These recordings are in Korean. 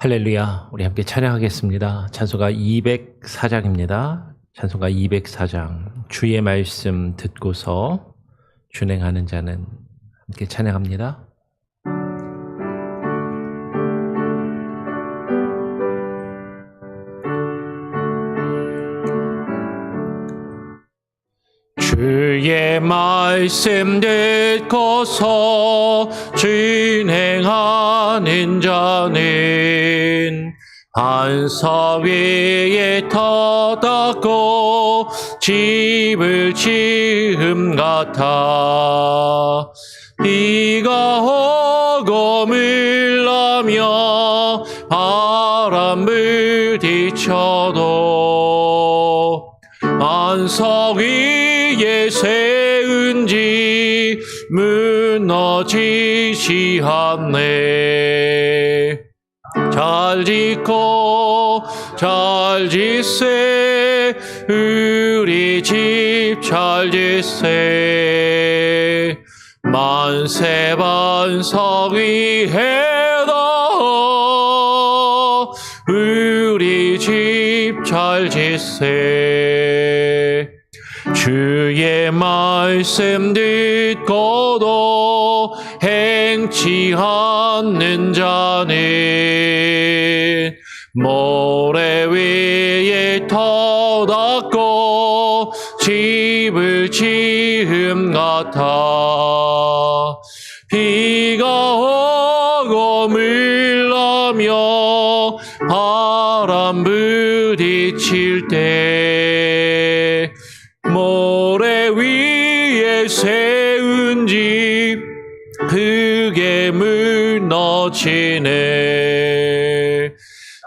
할렐루야. 우리 함께 찬양하겠습니다. 찬송가 204장입니다. 찬송가 204장. 주의 말씀 듣고서 준행하는 자는 함께 찬양합니다. 주의 말씀 듣고서 준행하는 자는 반석 위에 터닫고 집을 지음 같아. 비가 오고 물나며 바람 부딪혀도 반석 위에 세운 집 무너지지 않네. 잘 짓고 잘 짓세, 우리 집 잘 짓세. 만세 반석 위에다 우리 집 잘 짓세. 주의 말씀 듣고도 행치 않는 자는 모래 위에 터닫고 집을 지음 같아. 비가 오고 물나며 바람 부딪힐 때 모래 위에 세운 집 크게 무너지네.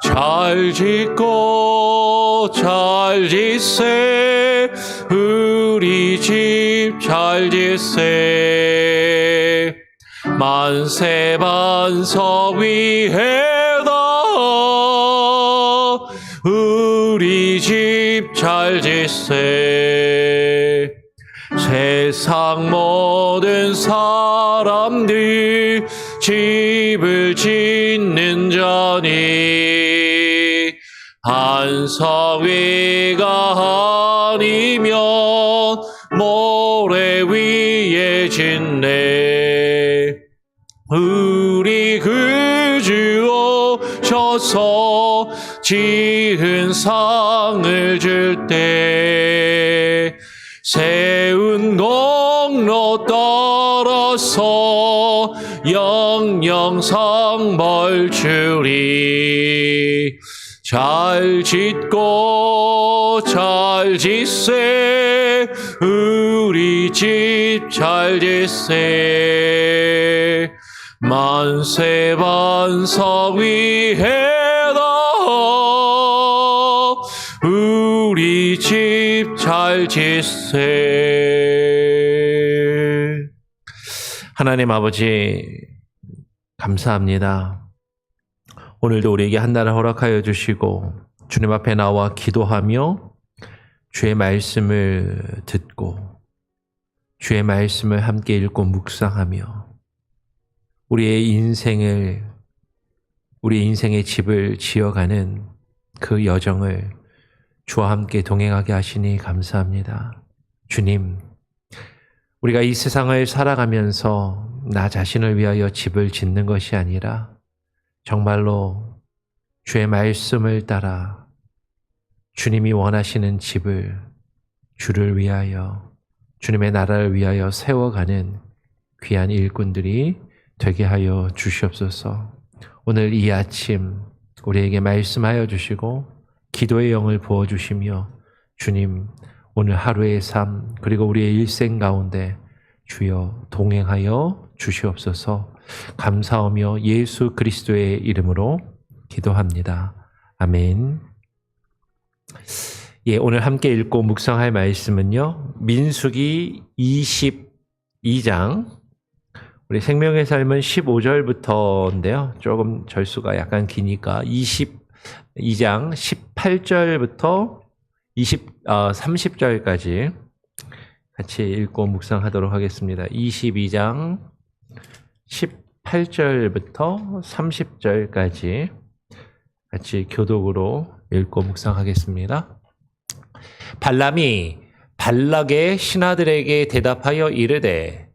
잘 짓고 잘 짓세, 우리 집 잘 짓세. 만세 반석 위에다 우리 집 잘 짓세. 세상 모든 사람들 집을 짓는 자니 반석 위가 아니면 모래 위에 짓네. 우리 구주 오셔서 지은 상을 줄 때 세운 공로 따라서 영영상 벌 주리. 잘 짓고 잘 짓세, 우리 집 잘 짓세. 만세 반석 위에다 우리 집 잘 짓세. 하나님 아버지, 감사합니다. 오늘도 우리에게 한 날을 허락하여 주시고 주님 앞에 나와 기도하며 주의 말씀을 듣고 주의 말씀을 함께 읽고 묵상하며 우리의 인생의 집을 지어가는 그 여정을 주와 함께 동행하게 하시니 감사합니다. 주님, 우리가 이 세상을 살아가면서 나 자신을 위하여 집을 짓는 것이 아니라 정말로 주의 말씀을 따라 주님이 원하시는 집을 주를 위하여, 주님의 나라를 위하여 세워가는 귀한 일꾼들이 되게 하여 주시옵소서. 오늘 이 아침 우리에게 말씀하여 주시고 기도의 영을 부어주시며 주님, 오늘 하루의 삶 그리고 우리의 일생 가운데 주여 동행하여 주시옵소서. 감사하며 예수 그리스도의 이름으로 기도합니다. 아멘. 오늘 함께 읽고 묵상할 말씀은요, 민수기 22장, 우리 생명의 삶은 15절부터인데요. 조금 절수가 약간 기니까 22장 18절부터 30절까지 같이 읽고 묵상하도록 하겠습니다. 22장 18절부터 30절까지 같이 교독으로 읽고 묵상하겠습니다. 발람이 발락의 신하들에게 대답하여 이르되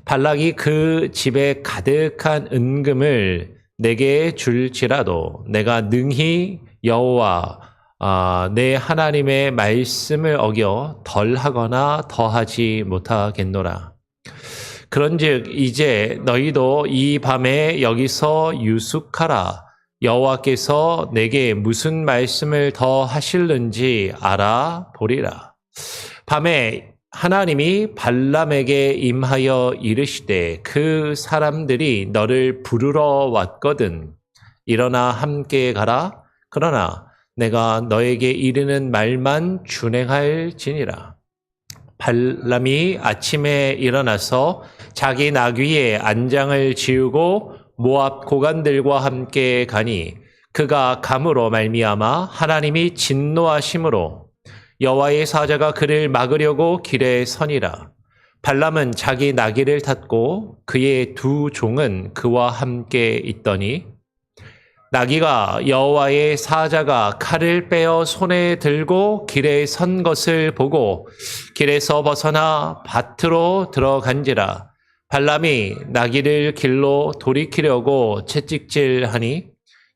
발락이 그 집에 가득한 은금을 내게 줄지라도 내가 능히 여호와 내 하나님의 말씀을 어겨 덜하거나 더하지 못하겠노라. 그런즉 이제 너희도 이 밤에 여기서 유숙하라. 여호와께서 내게 무슨 말씀을 더 하실는지 알아보리라. 밤에 하나님이 발람에게 임하여 이르시되 그 사람들이 너를 부르러 왔거든. 일어나 함께 가라. 그러나 내가 너에게 이르는 말만 준행할지니라. 발람이 아침에 일어나서 자기 나귀의 안장을 지우고 모압 고관들과 함께 가니 그가 감으로 말미암아 하나님이 진노하심으로 여호와의 사자가 그를 막으려고 길에 서니라. 발람은 자기 나귀를 탔고 그의 두 종은 그와 함께 있더니 나귀가 여호와의 사자가 칼을 빼어 손에 들고 길에 선 것을 보고 길에서 벗어나 밭으로 들어간지라. 발람이 나귀를 길로 돌이키려고 채찍질하니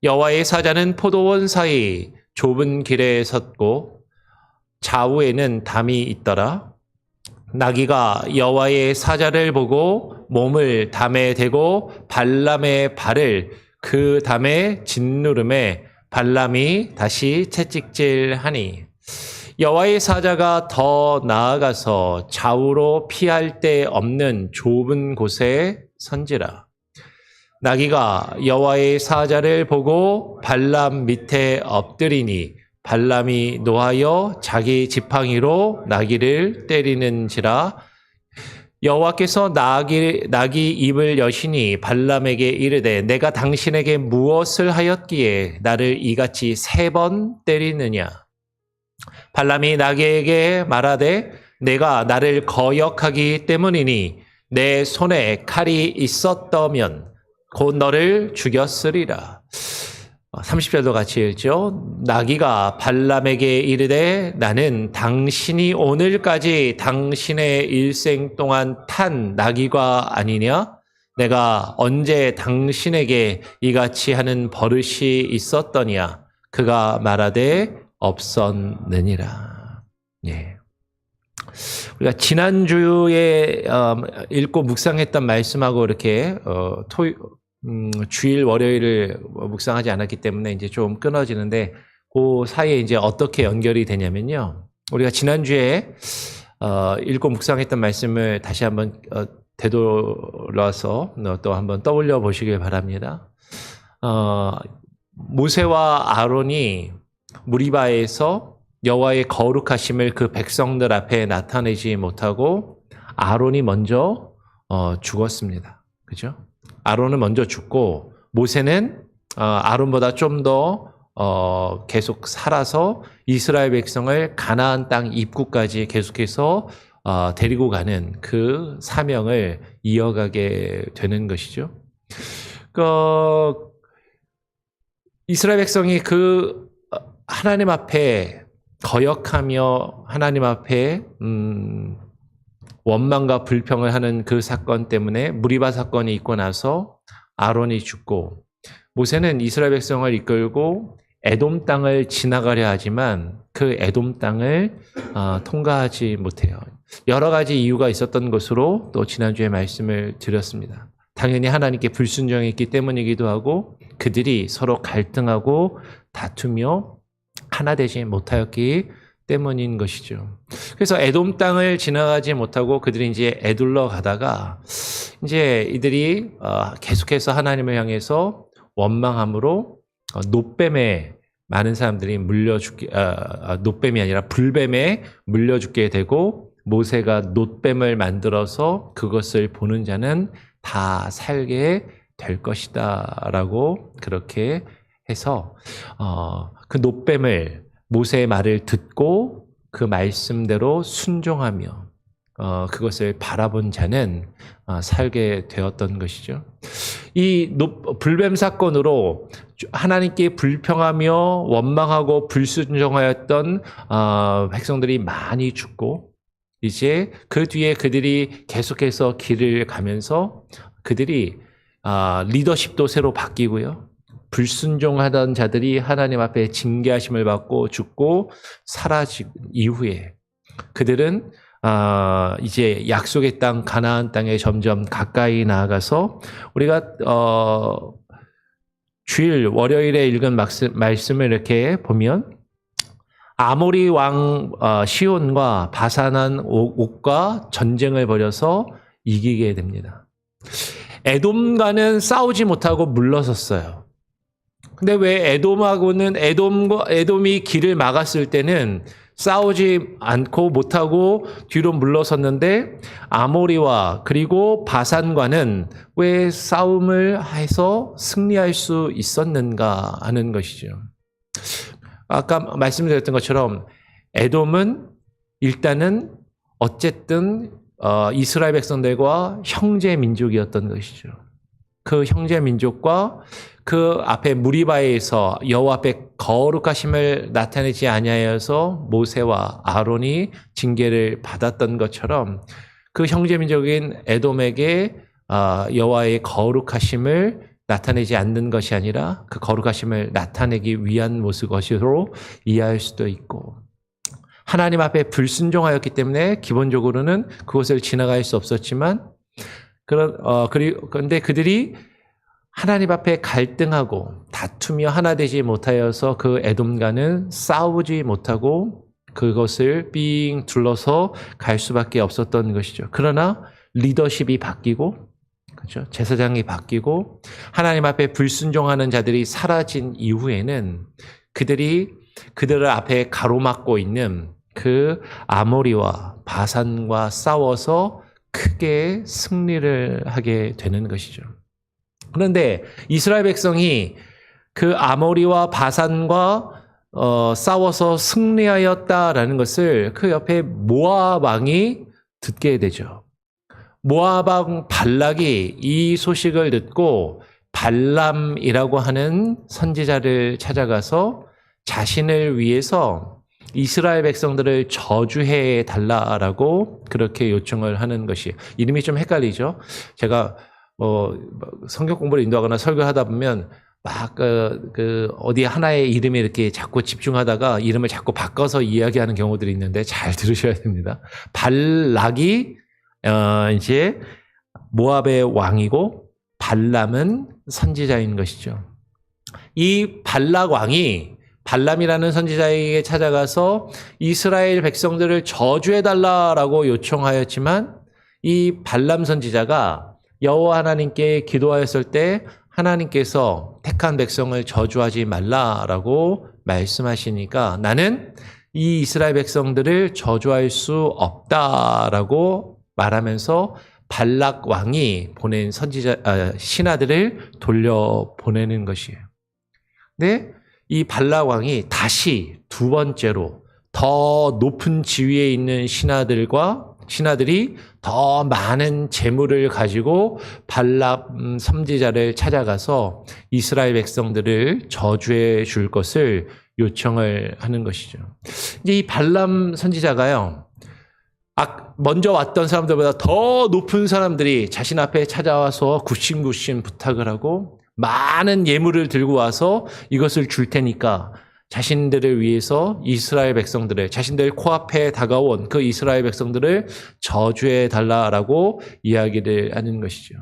여호와의 사자는 포도원 사이 좁은 길에 섰고 좌우에는 담이 있더라. 나귀가 여호와의 사자를 보고 몸을 담에 대고 발람의 발을 그 담에 짓누름에 발람이 다시 채찍질하니 여호와의 사자가 더 나아가서 좌우로 피할 데 없는 좁은 곳에 선지라. 나귀가 여호와의 사자를 보고 발람 밑에 엎드리니 발람이 노하여 자기 지팡이로 나귀를 때리는지라. 여호와께서 나귀 입을 여시니 발람에게 이르되 내가 당신에게 무엇을 하였기에 나를 이같이 3번 때리느냐. 발람이 나귀에게 말하되 내가 나를 거역하기 때문이니 내 손에 칼이 있었다면 곧 너를 죽였으리라. 30절도 같이 읽죠. 나귀가 발람에게 이르되 나는 당신이 오늘까지 당신의 일생 동안 탄 나귀가 아니냐? 내가 언제 당신에게 이같이 하는 버릇이 있었더냐? 그가 말하되 없었느니라. 예. 우리가 지난주에 읽고 묵상했던 말씀하고 이렇게 주일 월요일을 묵상하지 않았기 때문에 이제 좀 끊어지는데 그 사이에 이제 어떻게 연결이 되냐면요. 우리가 지난주에 읽고 묵상했던 말씀을 다시 한번 되돌아서 또 한번 떠올려 보시길 바랍니다. 모세와 아론이 무리바에서 여호와의 거룩하심을 그 백성들 앞에 나타내지 못하고 아론이 먼저 죽었습니다. 그죠? 아론은 먼저 죽고 모세는 아론보다 좀 더 계속 살아서 이스라엘 백성을 가나안 땅 입구까지 계속해서 데리고 가는 그 사명을 이어가게 되는 것이죠. 이스라엘 백성이 그 하나님 앞에 거역하며 하나님 앞에 원망과 불평을 하는 그 사건 때문에 무리바 사건이 있고 나서 아론이 죽고 모세는 이스라엘 백성을 이끌고 에돔 땅을 지나가려 하지만 그 에돔 땅을 통과하지 못해요. 여러 가지 이유가 있었던 것으로 또 지난주에 말씀을 드렸습니다. 당연히 하나님께 불순종했기 때문이기도 하고 그들이 서로 갈등하고 다투며 하나 되지 못하였기 때문인 것이죠. 그래서 에돔 땅을 지나가지 못하고 그들이 이제 에둘러 가다가 이제 이들이 계속해서 하나님을 향해서 원망함으로 놋뱀에 많은 사람들이 놋뱀이 아니라 불뱀에 물려 죽게 되고 모세가 놋뱀을 만들어서 그것을 보는 자는 다 살게 될 것이다 라고 그렇게 해서 그 놋뱀을 모세의 말을 듣고 그 말씀대로 순종하며 그것을 바라본 자는 살게 되었던 것이죠. 이 불뱀 사건으로 하나님께 불평하며 원망하고 불순종하였던 백성들이 많이 죽고, 이제 그 뒤에 그들이 계속해서 길을 가면서 그들이 리더십도 새로 바뀌고요. 불순종하던 자들이 하나님 앞에 징계하심을 받고 죽고 사라진 이후에 그들은 이제 약속의 땅 가나안 땅에 점점 가까이 나아가서 우리가 주일 월요일에 읽은 말씀을 이렇게 보면 아모리 왕 시온과 바산한 옥과 전쟁을 벌여서 이기게 됩니다. 에돔과는 싸우지 못하고 물러섰어요. 근데 왜 에돔이 길을 막았을 때는 싸우지 않고 못하고 뒤로 물러섰는데 아모리와 그리고 바산과는 왜 싸움을 해서 승리할 수 있었는가 하는 것이죠. 아까 말씀드렸던 것처럼 에돔은 일단은 어쨌든 이스라엘 백성들과 형제 민족이었던 것이죠. 그 형제 민족과 그 앞에 무리바에서 여호와 앞에 거룩하심을 나타내지 아니하여서 모세와 아론이 징계를 받았던 것처럼 그 형제 민족인 에돔에게 여호와의 거룩하심을 나타내지 않는 것이 아니라 그 거룩하심을 나타내기 위한 것으로 이해할 수도 있고, 하나님 앞에 불순종하였기 때문에 기본적으로는 그것을 지나갈 수 없었지만, 그런데 그들이 하나님 앞에 갈등하고 다투며 하나 되지 못하여서 그 에돔과는 싸우지 못하고 그것을 삥 둘러서 갈 수밖에 없었던 것이죠. 그러나 리더십이 바뀌고, 그렇죠? 제사장이 바뀌고 하나님 앞에 불순종하는 자들이 사라진 이후에는 그들을 앞에 가로막고 있는 그 아모리와 바산과 싸워서 크게 승리를 하게 되는 것이죠. 그런데 이스라엘 백성이 그 아모리와 바산과 싸워서 승리하였다라는 것을 그 옆에 모압 왕이 듣게 되죠. 모압 왕 발락이 이 소식을 듣고 발람이라고 하는 선지자를 찾아가서 자신을 위해서 이스라엘 백성들을 저주해 달라라고 그렇게 요청을 하는 것이, 이름이 좀 헷갈리죠. 제가 성경 공부를 인도하거나 설교를 하다 보면 막 어디 하나의 이름에 이렇게 자꾸 집중하다가 이름을 자꾸 바꿔서 이야기하는 경우들이 있는데 잘 들으셔야 됩니다. 발락이 이제 모압의 왕이고 발람은 선지자인 것이죠. 이 발락 왕이 발람이라는 선지자에게 찾아가서 이스라엘 백성들을 저주해달라라고 요청하였지만, 이 발람 선지자가 여호와 하나님께 기도하였을 때 하나님께서 택한 백성을 저주하지 말라라고 말씀하시니까 나는 이 이스라엘 백성들을 저주할 수 없다라고 말하면서 발락 왕이 보낸 신하들을 돌려보내는 것이에요. 근데 이 발락 왕이 다시 두 번째로 더 높은 지위에 있는 신하들이 더 많은 재물을 가지고 발락 선지자를 찾아가서 이스라엘 백성들을 저주해 줄 것을 요청을 하는 것이죠. 이제 이 발람 선지자가요, 먼저 왔던 사람들보다 더 높은 사람들이 자신 앞에 찾아와서 굽신굽신 부탁을 하고 많은 예물을 들고 와서 이것을 줄 테니까 자신들을 위해서 이스라엘 백성들을, 자신들 코앞에 다가온 그 이스라엘 백성들을 저주해 달라라고 이야기를 하는 것이죠.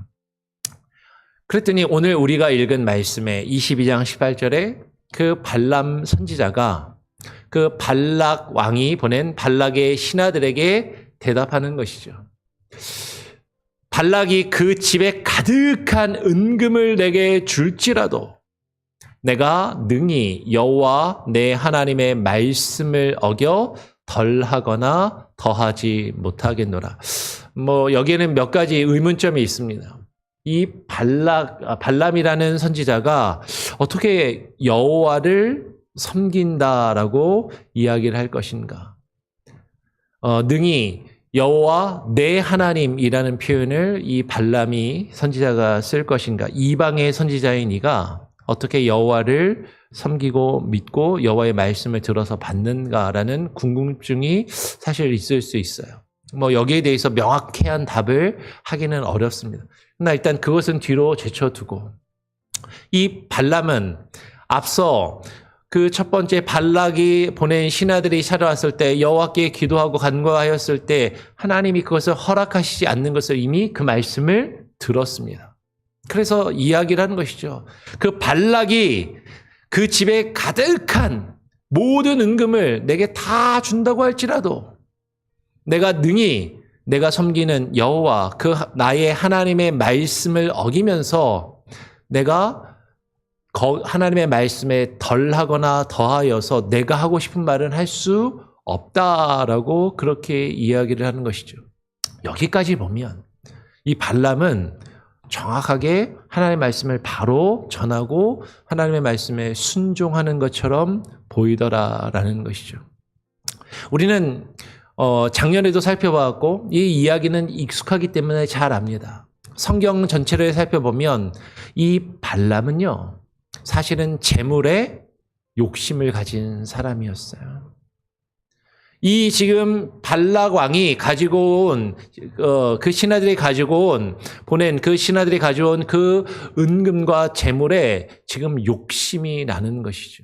그랬더니 오늘 우리가 읽은 말씀에 22장 18절에 그 발람 선지자가 그 발락 왕이 보낸 발락의 신하들에게 대답하는 것이죠. 발락이 그 집에 가득한 은금을 내게 줄지라도 내가 능히 여호와 내 하나님의 말씀을 어겨 덜하거나 더하지 못하겠노라. 여기에는 몇 가지 의문점이 있습니다. 이 발람이라는 선지자가 어떻게 여호와를 섬긴다라고 이야기를 할 것인가? 능히 여호와 내 하나님이라는 표현을 이 발람이 선지자가 쓸 것인가? 이방의 선지자인 이가 어떻게 여호와를 섬기고 믿고 여호와의 말씀을 들어서 받는가라는 궁금증이 사실 있을 수 있어요. 뭐 여기에 대해서 명확한 답을 하기는 어렵습니다. 그러나 일단 그것은 뒤로 제쳐두고 이 발람은 앞서 그 첫 번째 발락이 보낸 신하들이 찾아왔을 때 여호와께 기도하고 간구하였을 때 하나님이 그것을 허락하시지 않는 것을 이미 그 말씀을 들었습니다. 그래서 이야기를 하는 것이죠. 그 발락이 그 집에 가득한 모든 은금을 내게 다 준다고 할지라도 내가 능히 내가 섬기는 여호와 그 나의 하나님의 말씀을 어기면서 내가 하나님의 말씀에 덜하거나 더하여서 내가 하고 싶은 말은 할 수 없다라고 그렇게 이야기를 하는 것이죠. 여기까지 보면 이 발람은 정확하게 하나님의 말씀을 바로 전하고 하나님의 말씀에 순종하는 것처럼 보이더라라는 것이죠. 우리는 작년에도 살펴봤고 이 이야기는 익숙하기 때문에 잘 압니다. 성경 전체를 살펴보면 이 발람은요. 사실은 재물에 욕심을 가진 사람이었어요. 이 지금 발락 왕이 가지고 온 그 신하들이 가지고 온 보낸 그 신하들이 가져온 그 은금과 재물에 지금 욕심이 나는 것이죠.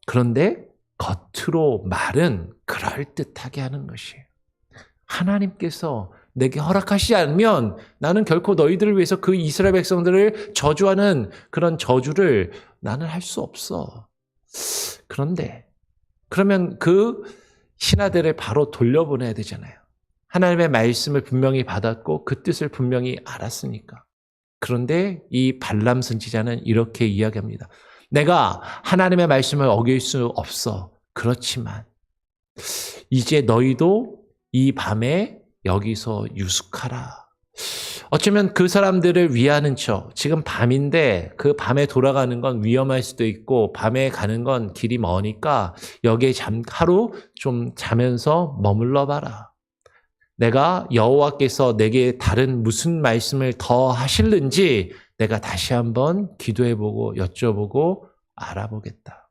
그런데 겉으로 말은 그럴듯하게 하는 것이에요. 하나님께서 내게 허락하시지 않으면 나는 결코 너희들을 위해서 그 이스라엘 백성들을 저주하는 그런 저주를 나는 할 수 없어. 그런데 그러면 그 신하들을 바로 돌려보내야 되잖아요. 하나님의 말씀을 분명히 받았고 그 뜻을 분명히 알았으니까. 그런데 이 발람 선지자는 이렇게 이야기합니다. 내가 하나님의 말씀을 어길 수 없어. 그렇지만 이제 너희도 이 밤에 여기서 유숙하라. 어쩌면 그 사람들을 위하는 척, 지금 밤인데 그 밤에 돌아가는 건 위험할 수도 있고 밤에 가는 건 길이 머니까 여기에 하루 좀 자면서 머물러 봐라. 내가 여호와께서 내게 다른 무슨 말씀을 더 하실는지 내가 다시 한번 기도해보고 여쭤보고 알아보겠다.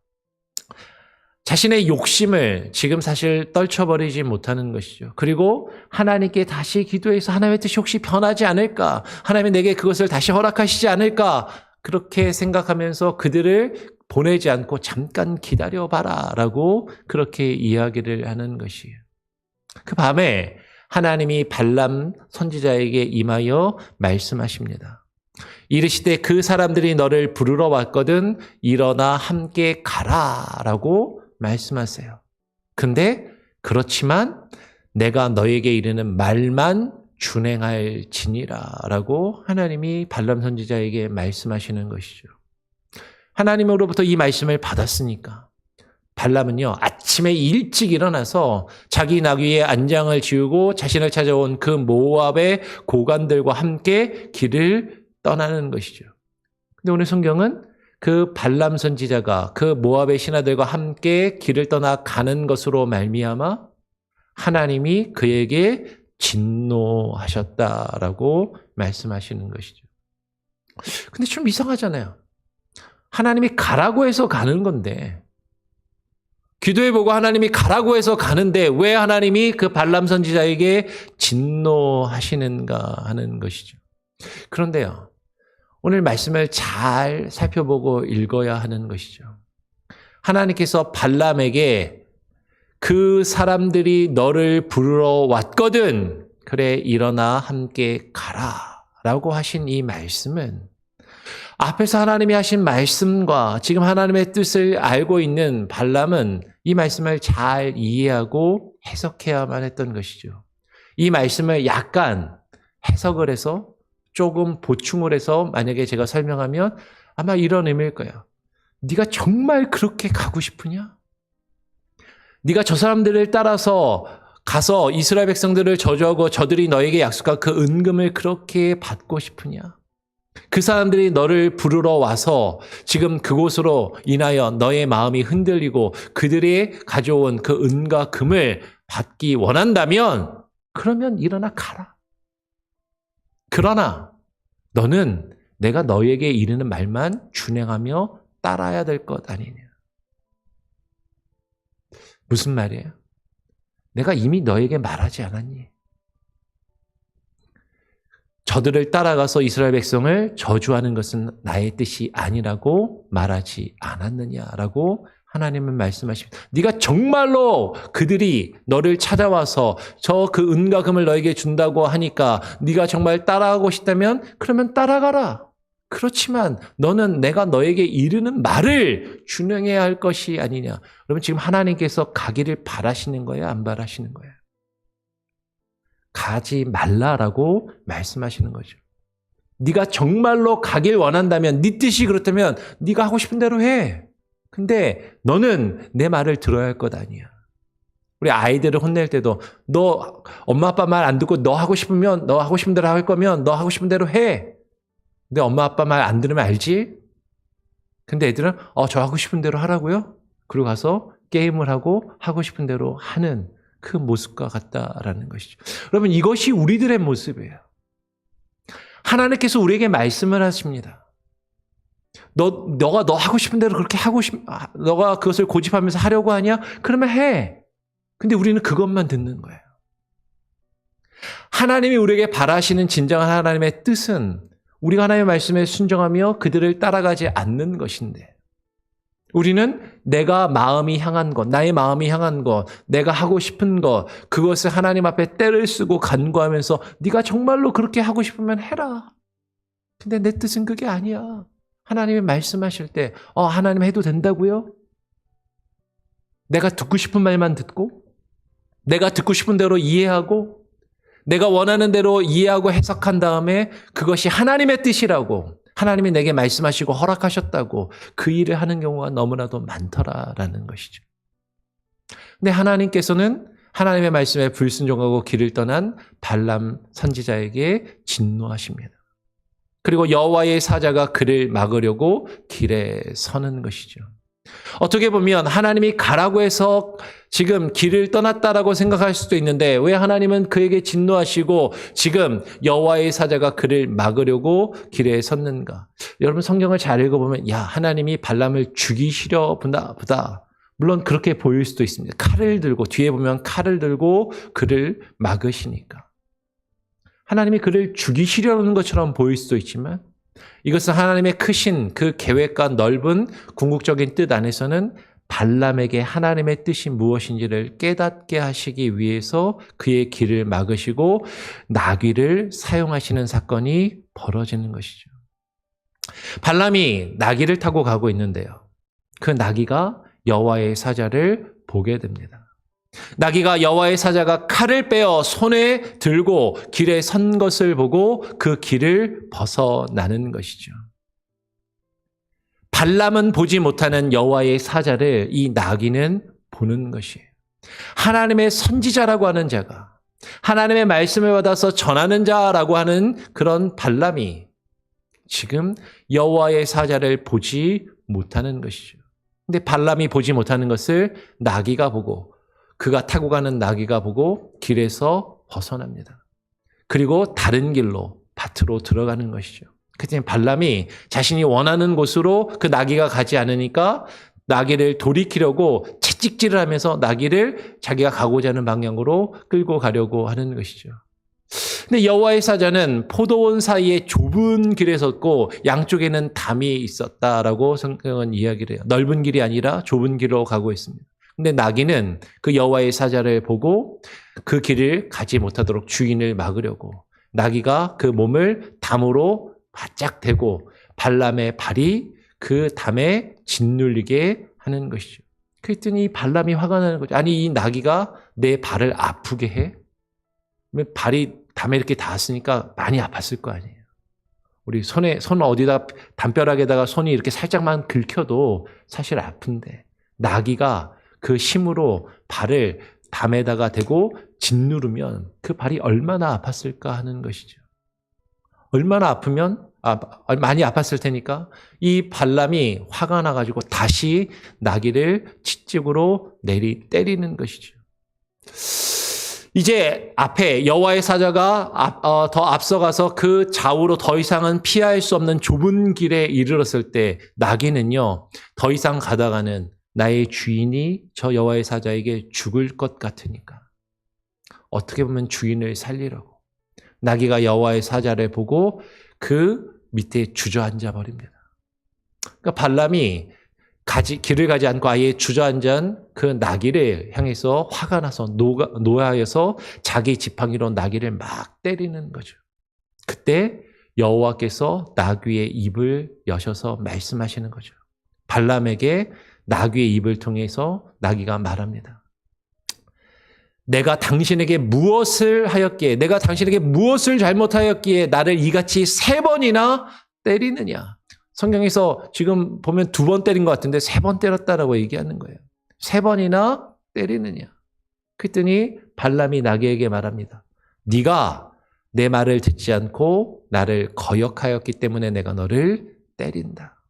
자신의 욕심을 지금 사실 떨쳐버리지 못하는 것이죠. 그리고 하나님께 다시 기도해서 하나님의 뜻이 혹시 변하지 않을까? 하나님이 내게 그것을 다시 허락하시지 않을까? 그렇게 생각하면서 그들을 보내지 않고 잠깐 기다려봐라 라고 그렇게 이야기를 하는 것이에요. 그 밤에 하나님이 발람 선지자에게 임하여 말씀하십니다. 이르시되 그 사람들이 너를 부르러 왔거든 일어나 함께 가라라고 말씀하세요. 근데 그렇지만 내가 너에게 이르는 말만 준행할지니라라고 하나님이 발람 선지자에게 말씀하시는 것이죠. 하나님으로부터 이 말씀을 받았으니까 발람은요 아침에 일찍 일어나서 자기 나귀의 안장을 지우고 자신을 찾아온 그 모압의 고관들과 함께 길을 떠나는 것이죠. 근데 오늘 성경은 그 발람 선지자가 그 모압의 신하들과 함께 길을 떠나 가는 것으로 말미암아 하나님이 그에게 진노하셨다라고 말씀하시는 것이죠. 근데 좀 이상하잖아요. 하나님이 가라고 해서 가는 건데 기도해보고 하나님이 가라고 해서 가는데 왜 하나님이 그 발람 선지자에게 진노하시는가 하는 것이죠. 그런데요. 오늘 말씀을 잘 살펴보고 읽어야 하는 것이죠. 하나님께서 발람에게 그 사람들이 너를 부르러 왔거든. 그래 일어나 함께 가라 라고 하신 이 말씀은 앞에서 하나님이 하신 말씀과 지금 하나님의 뜻을 알고 있는 발람은 이 말씀을 잘 이해하고 해석해야만 했던 것이죠. 이 말씀을 약간 해석을 해서 조금 보충을 해서 만약에 제가 설명하면 아마 이런 의미일 거예요. 네가 정말 그렇게 가고 싶으냐? 네가 저 사람들을 따라서 가서 이스라엘 백성들을 저주하고 저들이 너에게 약속한 그 은금을 그렇게 받고 싶으냐? 그 사람들이 너를 부르러 와서 지금 그곳으로 인하여 너의 마음이 흔들리고 그들이 가져온 그 은과 금을 받기 원한다면 그러면 일어나 가라. 그러나 너는 내가 너에게 이르는 말만 준행하며 따라야 될 것 아니냐. 무슨 말이에요? 내가 이미 너에게 말하지 않았니? 저들을 따라가서 이스라엘 백성을 저주하는 것은 나의 뜻이 아니라고 말하지 않았느냐라고 하나님은 말씀하십니다. 네가 정말로 그들이 너를 찾아와서 저 그 은과 금을 너에게 준다고 하니까 네가 정말 따라가고 싶다면 그러면 따라가라. 그렇지만 너는 내가 너에게 이르는 말을 준행해야 할 것이 아니냐. 그러면 지금 하나님께서 가기를 바라시는 거예요? 안 바라시는 거예요? 가지 말라라고 말씀하시는 거죠. 네가 정말로 가길 원한다면, 네 뜻이 그렇다면 네가 하고 싶은 대로 해. 근데 너는 내 말을 들어야 할 것 아니야. 우리 아이들을 혼낼 때도 너 엄마 아빠 말 안 듣고 너 하고 싶으면 너 하고 싶은 대로 할 거면 너 하고 싶은 대로 해. 근데 엄마 아빠 말 안 들으면 알지? 근데 애들은 저 하고 싶은 대로 하라고요? 그리고 가서 게임을 하고 싶은 대로 하는 그 모습과 같다라는 것이죠. 여러분, 이것이 우리들의 모습이에요. 하나님께서 우리에게 말씀을 하십니다. 너가 너 하고 싶은 대로 그렇게 너가 그것을 고집하면서 하려고 하냐? 그러면 해. 근데 우리는 그것만 듣는 거예요. 하나님이 우리에게 바라시는 진정한 하나님의 뜻은 우리가 하나님의 말씀에 순종하며 그들을 따라가지 않는 것인데, 우리는 내가 마음이 향한 것, 나의 마음이 향한 것, 내가 하고 싶은 것, 그것을 하나님 앞에 때를 쓰고 간구하면서 네가 정말로 그렇게 하고 싶으면 해라. 근데 내 뜻은 그게 아니야. 하나님이 말씀하실 때 하나님 해도 된다고요? 내가 듣고 싶은 말만 듣고, 내가 듣고 싶은 대로 이해하고, 내가 원하는 대로 이해하고 해석한 다음에 그것이 하나님의 뜻이라고, 하나님이 내게 말씀하시고 허락하셨다고 그 일을 하는 경우가 너무나도 많더라라는 것이죠. 근데 하나님께서는 하나님의 말씀에 불순종하고 길을 떠난 발람 선지자에게 진노하십니다. 그리고 여호와의 사자가 그를 막으려고 길에 서는 것이죠. 어떻게 보면 하나님이 가라고 해서 지금 길을 떠났다라고 생각할 수도 있는데, 왜 하나님은 그에게 진노하시고 지금 여호와의 사자가 그를 막으려고 길에 섰는가? 여러분, 성경을 잘 읽어보면 하나님이 발람을 죽이시려 보다. 물론 그렇게 보일 수도 있습니다. 칼을 들고, 뒤에 보면 칼을 들고 그를 막으시니까. 하나님이 그를 죽이시려는 것처럼 보일 수도 있지만, 이것은 하나님의 크신 그 계획과 넓은 궁극적인 뜻 안에서는 발람에게 하나님의 뜻이 무엇인지를 깨닫게 하시기 위해서 그의 길을 막으시고 나귀를 사용하시는 사건이 벌어지는 것이죠. 발람이 나귀를 타고 가고 있는데요, 그 나귀가 여호와의 사자를 보게 됩니다. 나귀가 여호와의 사자가 칼을 빼어 손에 들고 길에 선 것을 보고 그 길을 벗어나는 것이죠. 발람은 보지 못하는 여호와의 사자를 이 나귀는 보는 것이에요. 하나님의 선지자라고 하는 자가, 하나님의 말씀을 받아서 전하는 자라고 하는 그런 발람이 지금 여호와의 사자를 보지 못하는 것이죠. 근데 발람이 보지 못하는 것을 나귀가 보고, 그가 타고 가는 나귀가 보고 길에서 벗어납니다. 그리고 다른 길로 밭으로 들어가는 것이죠. 그때 발람이 자신이 원하는 곳으로 그 나귀가 가지 않으니까 나귀를 돌이키려고 채찍질을 하면서 나귀를 자기가 가고자 하는 방향으로 끌고 가려고 하는 것이죠. 근데 여호와의 사자는 포도원 사이에 좁은 길에 섰고 양쪽에는 담이 있었다라고 성경은 이야기를 해요. 넓은 길이 아니라 좁은 길로 가고 있습니다. 근데 나귀는 그 여호와의 사자를 보고 그 길을 가지 못하도록 주인을 막으려고 나귀가 그 몸을 담으로 바짝 대고 발람의 발이 그 담에 짓눌리게 하는 것이죠. 그랬더니 발람이 화가 나는 거죠. 아니, 이 나귀가 내 발을 아프게 해? 발이 담에 이렇게 닿았으니까 많이 아팠을 거 아니에요. 우리 손 어디다 담벼락에다가 손이 이렇게 살짝만 긁혀도 사실 아픈데, 나귀가 그 힘으로 발을 담에다가 대고 짓누르면 그 발이 얼마나 아팠을까 하는 것이죠. 얼마나 아프면 많이 아팠을 테니까 이 발람이 화가 나가지고 다시 나귀를 채찍으로 때리는 것이죠. 이제 앞에 여호와의 사자가 더 앞서가서 그 좌우로 더 이상은 피할 수 없는 좁은 길에 이르렀을 때 나귀는요, 더 이상 가다가는 나의 주인이 저 여호와의 사자에게 죽을 것 같으니까 어떻게 보면 주인을 살리라고 나귀가 여호와의 사자를 보고 그 밑에 주저앉아 버립니다. 그러니까 발람이 길을 가지 않고 아예 주저앉은 그 나귀를 향해서 화가 나서 노하여서 자기 지팡이로 나귀를 막 때리는 거죠. 그때 여호와께서 나귀의 입을 여셔서 말씀하시는 거죠. 발람에게 나귀의 입을 통해서 나귀가 말합니다. 내가 당신에게 무엇을 하였기에, 내가 당신에게 무엇을 잘못하였기에 나를 이같이 3번이나 때리느냐. 성경에서 지금 보면 2번 때린 것 같은데 3번 때렸다라고 얘기하는 거예요. 3번이나 때리느냐. 그랬더니 발람이 나귀에게 말합니다. 네가 내 말을 듣지 않고 나를 거역하였기 때문에 내가 너를 때린다.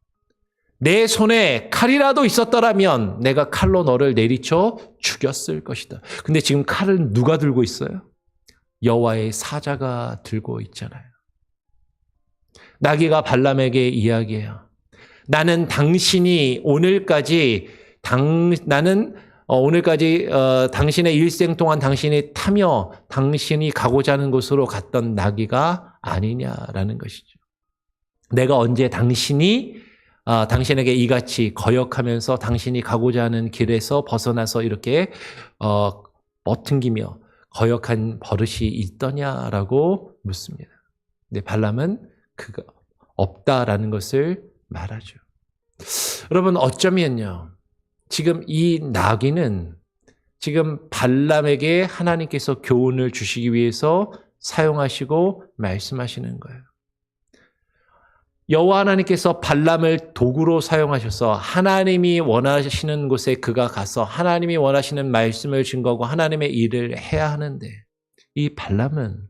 내 손에 칼이라도 있었더라면 내가 칼로 너를 내리쳐 죽였을 것이다. 근데 지금 칼을 누가 들고 있어요? 여호와의 사자가 들고 있잖아요. 나귀가 발람에게 이야기해요. 나는 당신이 오늘까지 당신의 일생 동안 당신이 타며 당신이 가고자 하는 곳으로 갔던 나귀가 아니냐라는 것이죠. 내가 언제 당신에게 이같이 거역하면서 당신이 가고자 하는 길에서 벗어나서 이렇게 뻗튕기며 거역한 버릇이 있더냐라고 묻습니다. 근데 발람은 그가 없다라는 것을 말하죠. 여러분, 어쩌면요, 지금 이 나귀는 지금 발람에게 하나님께서 교훈을 주시기 위해서 사용하시고 말씀하시는 거예요. 여호와 하나님께서 발람을 도구로 사용하셔서 하나님이 원하시는 곳에 그가 가서 하나님이 원하시는 말씀을 증거하고 하나님의 일을 해야 하는데, 이 발람은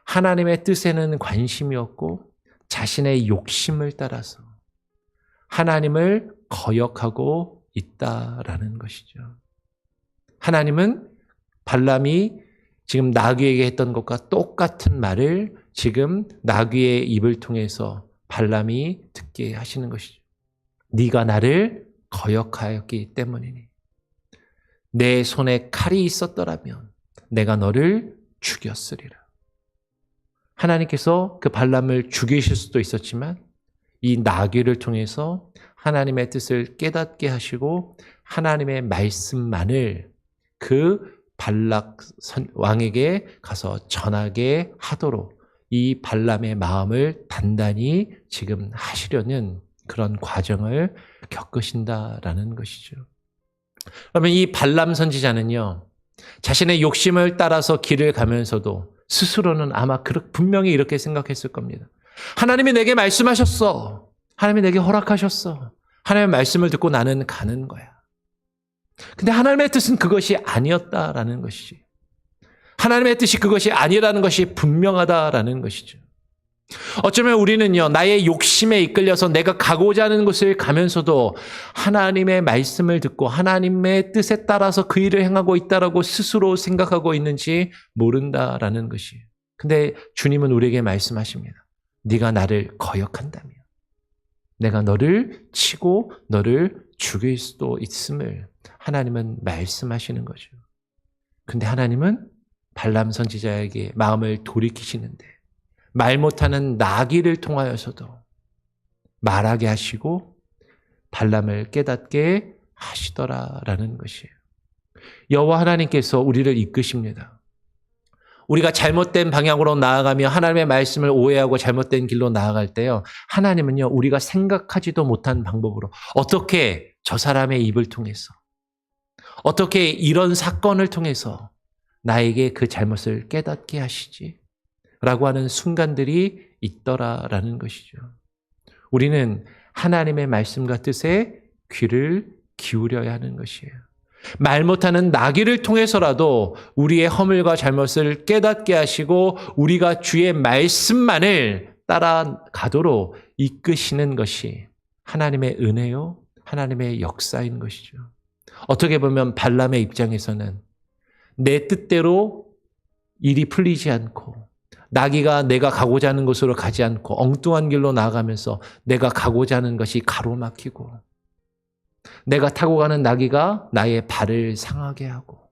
하나님의 뜻에는 관심이 없고 자신의 욕심을 따라서 하나님을 거역하고 있다라는 것이죠. 하나님은 발람이 지금 나귀에게 했던 것과 똑같은 말을 지금 나귀의 입을 통해서 발람이 듣게 하시는 것이죠. 네가 나를 거역하였기 때문이니 내 손에 칼이 있었더라면 내가 너를 죽였으리라. 하나님께서 그 발람을 죽이실 수도 있었지만 이 나귀를 통해서 하나님의 뜻을 깨닫게 하시고 하나님의 말씀만을 그 발락 왕에게 가서 전하게 하도록 이 발람의 마음을 단단히 지금 하시려는 그런 과정을 겪으신다라는 것이죠. 그러면 이 발람 선지자는요, 자신의 욕심을 따라서 길을 가면서도 스스로는 아마 분명히 이렇게 생각했을 겁니다. 하나님이 내게 말씀하셨어. 하나님이 내게 허락하셨어. 하나님의 말씀을 듣고 나는 가는 거야. 근데 하나님의 뜻은 그것이 아니었다라는 것이지. 하나님의 뜻이 그것이 아니라는 것이 분명하다라는 것이죠. 어쩌면 우리는요, 나의 욕심에 이끌려서 내가 가고자 하는 곳을 가면서도 하나님의 말씀을 듣고 하나님의 뜻에 따라서 그 일을 행하고 있다라고 스스로 생각하고 있는지 모른다라는 것이. 근데 주님은 우리에게 말씀하십니다. 네가 나를 거역한다면 내가 너를 치고 너를 죽일 수도 있음을 하나님은 말씀하시는 거죠. 근데 하나님은 발람 선지자에게 마음을 돌이키시는데 말 못하는 나귀를 통하여서도 말하게 하시고 발람을 깨닫게 하시더라라는 것이에요. 여호와 하나님께서 우리를 이끄십니다. 우리가 잘못된 방향으로 나아가며 하나님의 말씀을 오해하고 잘못된 길로 나아갈 때요, 하나님은요, 우리가 생각하지도 못한 방법으로 어떻게 저 사람의 입을 통해서, 어떻게 이런 사건을 통해서 나에게 그 잘못을 깨닫게 하시지? 라고 하는 순간들이 있더라라는 것이죠. 우리는 하나님의 말씀과 뜻에 귀를 기울여야 하는 것이에요. 말 못하는 나귀를 통해서라도 우리의 허물과 잘못을 깨닫게 하시고 우리가 주의 말씀만을 따라가도록 이끄시는 것이 하나님의 은혜요, 하나님의 역사인 것이죠. 어떻게 보면 발람의 입장에서는 내 뜻대로 일이 풀리지 않고 나귀가 내가 가고자 하는 곳으로 가지 않고 엉뚱한 길로 나아가면서 내가 가고자 하는 것이 가로막히고 내가 타고 가는 나귀가 나의 발을 상하게 하고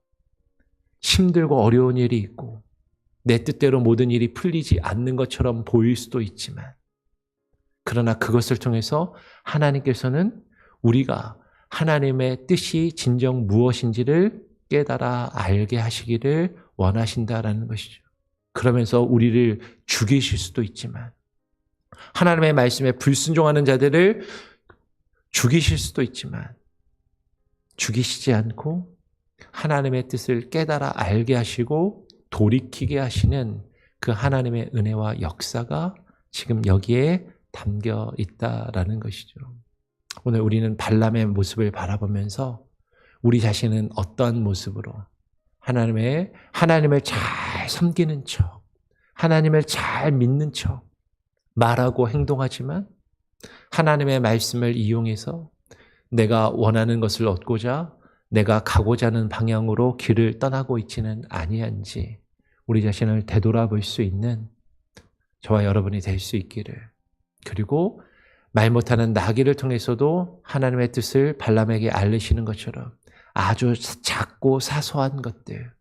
힘들고 어려운 일이 있고 내 뜻대로 모든 일이 풀리지 않는 것처럼 보일 수도 있지만 그러나 그것을 통해서 하나님께서는 우리가 하나님의 뜻이 진정 무엇인지를 깨달아 알게 하시기를 원하신다라는 것이죠. 그러면서 우리를 죽이실 수도 있지만 하나님의 말씀에 불순종하는 자들을 죽이실 수도 있지만 죽이시지 않고 하나님의 뜻을 깨달아 알게 하시고 돌이키게 하시는 그 하나님의 은혜와 역사가 지금 여기에 담겨 있다라는 것이죠. 오늘 우리는 발람의 모습을 바라보면서 우리 자신은 어떠한 모습으로 하나님을 잘 섬기는 척, 하나님을 잘 믿는 척 말하고 행동하지만 하나님의 말씀을 이용해서 내가 원하는 것을 얻고자 내가 가고자 하는 방향으로 길을 떠나고 있지는 아니한지 우리 자신을 되돌아볼 수 있는 저와 여러분이 될 수 있기를, 그리고 말 못하는 나귀를 통해서도 하나님의 뜻을 발람에게 알리시는 것처럼 아주 작고 사소한 것들,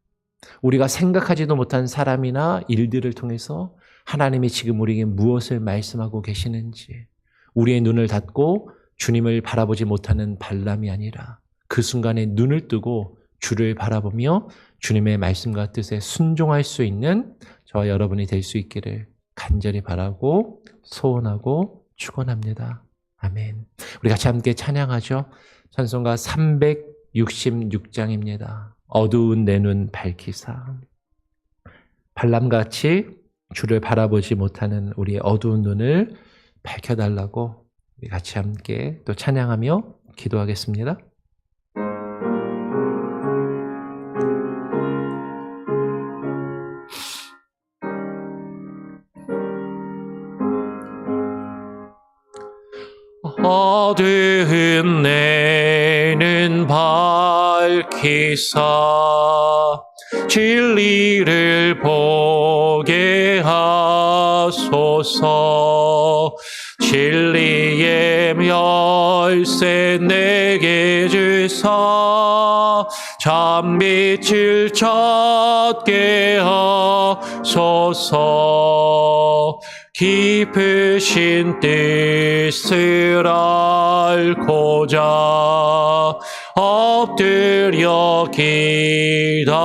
우리가 생각하지도 못한 사람이나 일들을 통해서 하나님이 지금 우리에게 무엇을 말씀하고 계시는지 우리의 눈을 닫고 주님을 바라보지 못하는 발람이 아니라 그 순간에 눈을 뜨고 주를 바라보며 주님의 말씀과 뜻에 순종할 수 있는 저와 여러분이 될 수 있기를 간절히 바라고 소원하고 축원합니다. 아멘. 우리 같이 함께 찬양하죠. 찬송가 366장입니다. 어두운 내 눈 밝히사. 발람같이 주를 바라보지 못하는 우리의 어두운 눈을 밝혀달라고 우리 같이 함께 또 찬양하며 기도하겠습니다. 어두운 내 눈 밝히사 진리를 보게 하소서. 진리의 열쇠 내게 주사 참빛을 찾게 하소서. 깊으신 뜻을 알고자 엎드려 기다리오니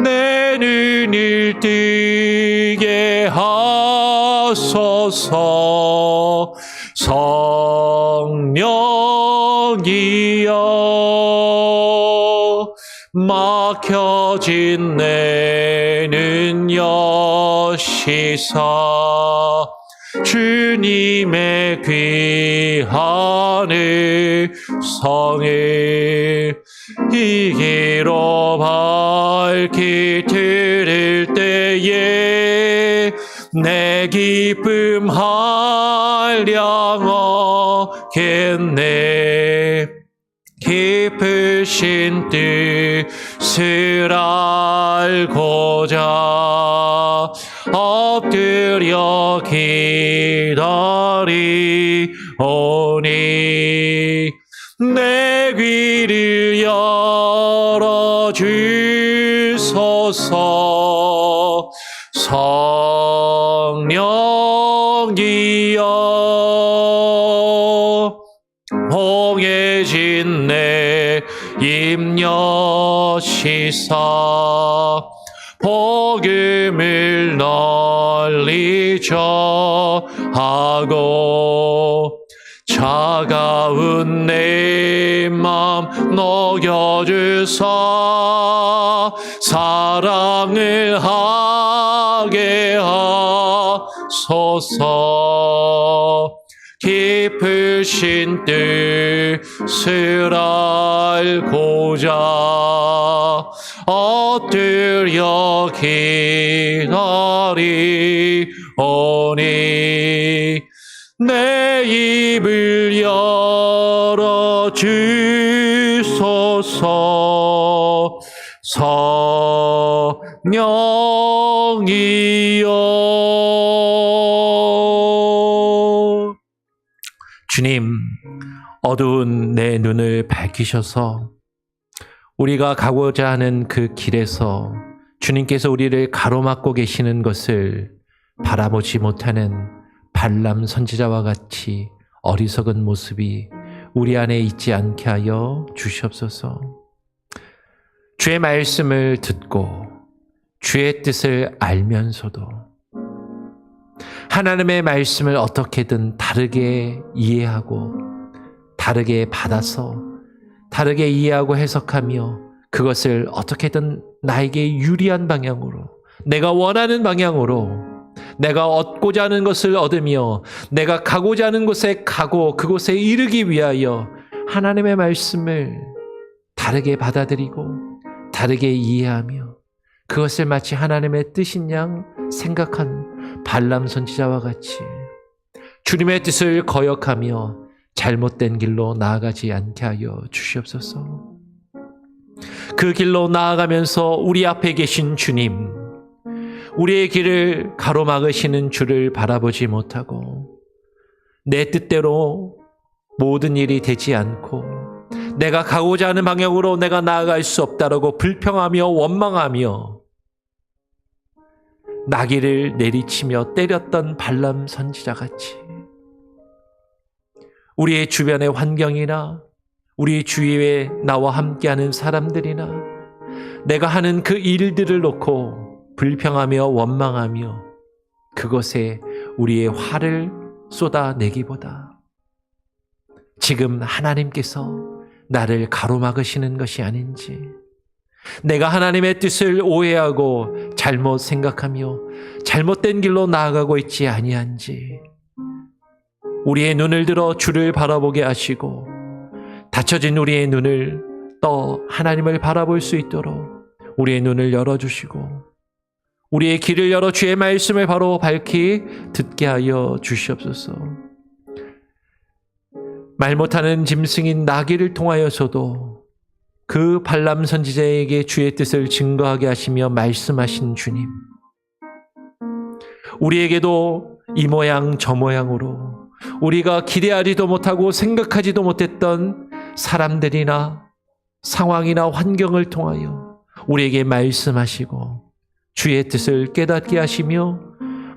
내 눈을 뜨게 하소서. 성령이여 막혀진 내 눈 여시사 주님의 귀한 성을 이 길로 밝히 들을 때에 내 기쁨 한량하겠네. 깊으신 뜻을 알고자 엎드려 기다리오니 내 귀를 열어주소서. 성령이여 홍해진 내 입 여시사 복음을 널리 전하고 차가운 내 맘 녹여주사 사랑을 하게 하소서. 깊으신 뜻을 알고자 엎드려 기다리오니 내 입을 열어주소서. 주옵소서. 성령이여. 주님, 어두운 내 눈을 밝히셔서 우리가 가고자 하는 그 길에서 주님께서 우리를 가로막고 계시는 것을 바라보지 못하는 발람 선지자와 같이 어리석은 모습이 우리 안에 있지 않게 하여 주시옵소서. 주의 말씀을 듣고 주의 뜻을 알면서도 하나님의 말씀을 어떻게든 다르게 이해하고 다르게 받아서 다르게 이해하고 해석하며 그것을 어떻게든 나에게 유리한 방향으로, 내가 원하는 방향으로, 내가 얻고자 하는 것을 얻으며 내가 가고자 하는 곳에 가고 그곳에 이르기 위하여 하나님의 말씀을 다르게 받아들이고 다르게 이해하며 그것을 마치 하나님의 뜻인 양 생각한 발람 선지자와 같이 주님의 뜻을 거역하며 잘못된 길로 나아가지 않게 하여 주시옵소서. 그 길로 나아가면서 우리 앞에 계신 주님, 우리의 길을 가로막으시는 주를 바라보지 못하고 내 뜻대로 모든 일이 되지 않고 내가 가고자 하는 방향으로 내가 나아갈 수 없다라고 불평하며 원망하며 나귀를 내리치며 때렸던 발람 선지자같이 우리의 주변의 환경이나 우리 주위에 나와 함께하는 사람들이나 내가 하는 그 일들을 놓고 불평하며 원망하며 그것에 우리의 화를 쏟아내기보다 지금 하나님께서 나를 가로막으시는 것이 아닌지, 내가 하나님의 뜻을 오해하고 잘못 생각하며 잘못된 길로 나아가고 있지 아니한지 우리의 눈을 들어 주를 바라보게 하시고 닫혀진 우리의 눈을 떠 하나님을 바라볼 수 있도록 우리의 눈을 열어주시고 우리의 길을 열어 주의 말씀을 바로 밝히 듣게 하여 주시옵소서. 말 못하는 짐승인 나귀를 통하여서도 그 발람 선지자에게 주의 뜻을 증거하게 하시며 말씀하신 주님, 우리에게도 이 모양 저 모양으로 우리가 기대하지도 못하고 생각하지도 못했던 사람들이나 상황이나 환경을 통하여 우리에게 말씀하시고 주의 뜻을 깨닫게 하시며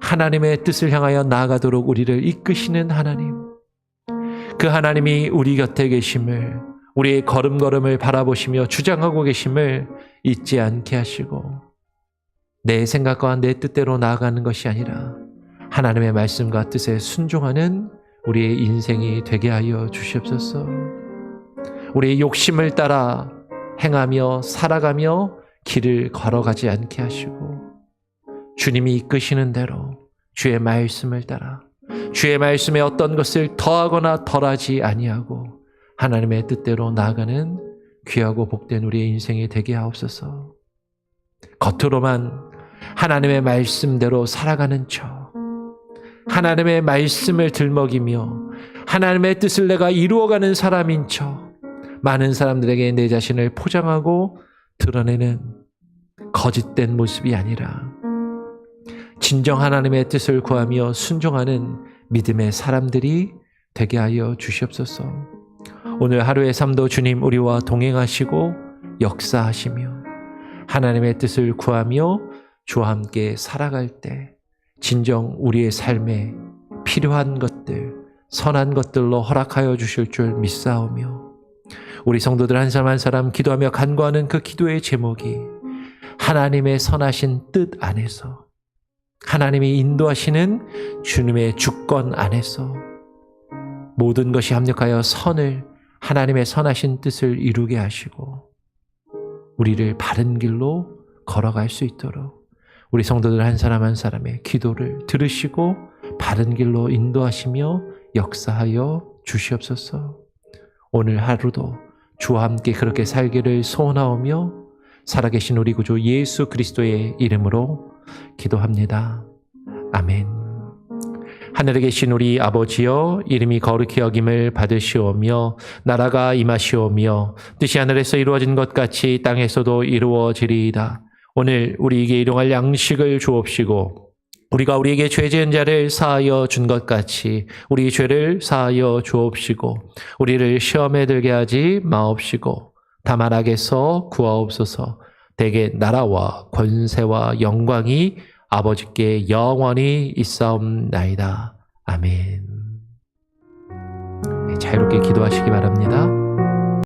하나님의 뜻을 향하여 나아가도록 우리를 이끄시는 하나님, 그 하나님이 우리 곁에 계심을, 우리의 걸음걸음을 바라보시며 주장하고 계심을 잊지 않게 하시고 내 생각과 내 뜻대로 나아가는 것이 아니라 하나님의 말씀과 뜻에 순종하는 우리의 인생이 되게 하여 주시옵소서. 우리의 욕심을 따라 행하며 살아가며 길을 걸어가지 않게 하시고 주님이 이끄시는 대로 주의 말씀을 따라 주의 말씀에 어떤 것을 더하거나 덜하지 아니하고 하나님의 뜻대로 나아가는 귀하고 복된 우리의 인생이 되게 하옵소서. 겉으로만 하나님의 말씀대로 살아가는 척, 하나님의 말씀을 들먹이며 하나님의 뜻을 내가 이루어가는 사람인 척 많은 사람들에게 내 자신을 포장하고 드러내는 거짓된 모습이 아니라 진정 하나님의 뜻을 구하며 순종하는 믿음의 사람들이 되게 하여 주시옵소서. 오늘 하루의 삶도 주님 우리와 동행하시고 역사하시며 하나님의 뜻을 구하며 주와 함께 살아갈 때 진정 우리의 삶에 필요한 것들, 선한 것들로 허락하여 주실 줄 믿사오며 우리 성도들 한 사람 한 사람 기도하며 간구하는 그 기도의 제목이 하나님의 선하신 뜻 안에서, 하나님이 인도하시는 주님의 주권 안에서 모든 것이 합력하여 선을, 하나님의 선하신 뜻을 이루게 하시고 우리를 바른 길로 걸어갈 수 있도록 우리 성도들 한 사람 한 사람의 기도를 들으시고 바른 길로 인도하시며 역사하여 주시옵소서. 오늘 하루도 주와 함께 그렇게 살기를 소원하오며 살아계신 우리 구주 예수 그리스도의 이름으로 기도합니다. 아멘. 하늘에 계신 우리 아버지여, 이름이 거룩히 여김을 받으시오며 나라가 임하시오며 뜻이 하늘에서 이루어진 것 같이 땅에서도 이루어지리이다. 오늘 우리에게 일용할 양식을 주옵시고 우리가 우리에게 죄 지은 자를 사하여 준 것 같이 우리 죄를 사하여 주옵시고 우리를 시험에 들게 하지 마옵시고 다만 악에서 구하옵소서. 대개 나라와 권세와 영광이 아버지께 영원히 있사옵나이다. 아멘. 자유롭게 기도하시기 바랍니다.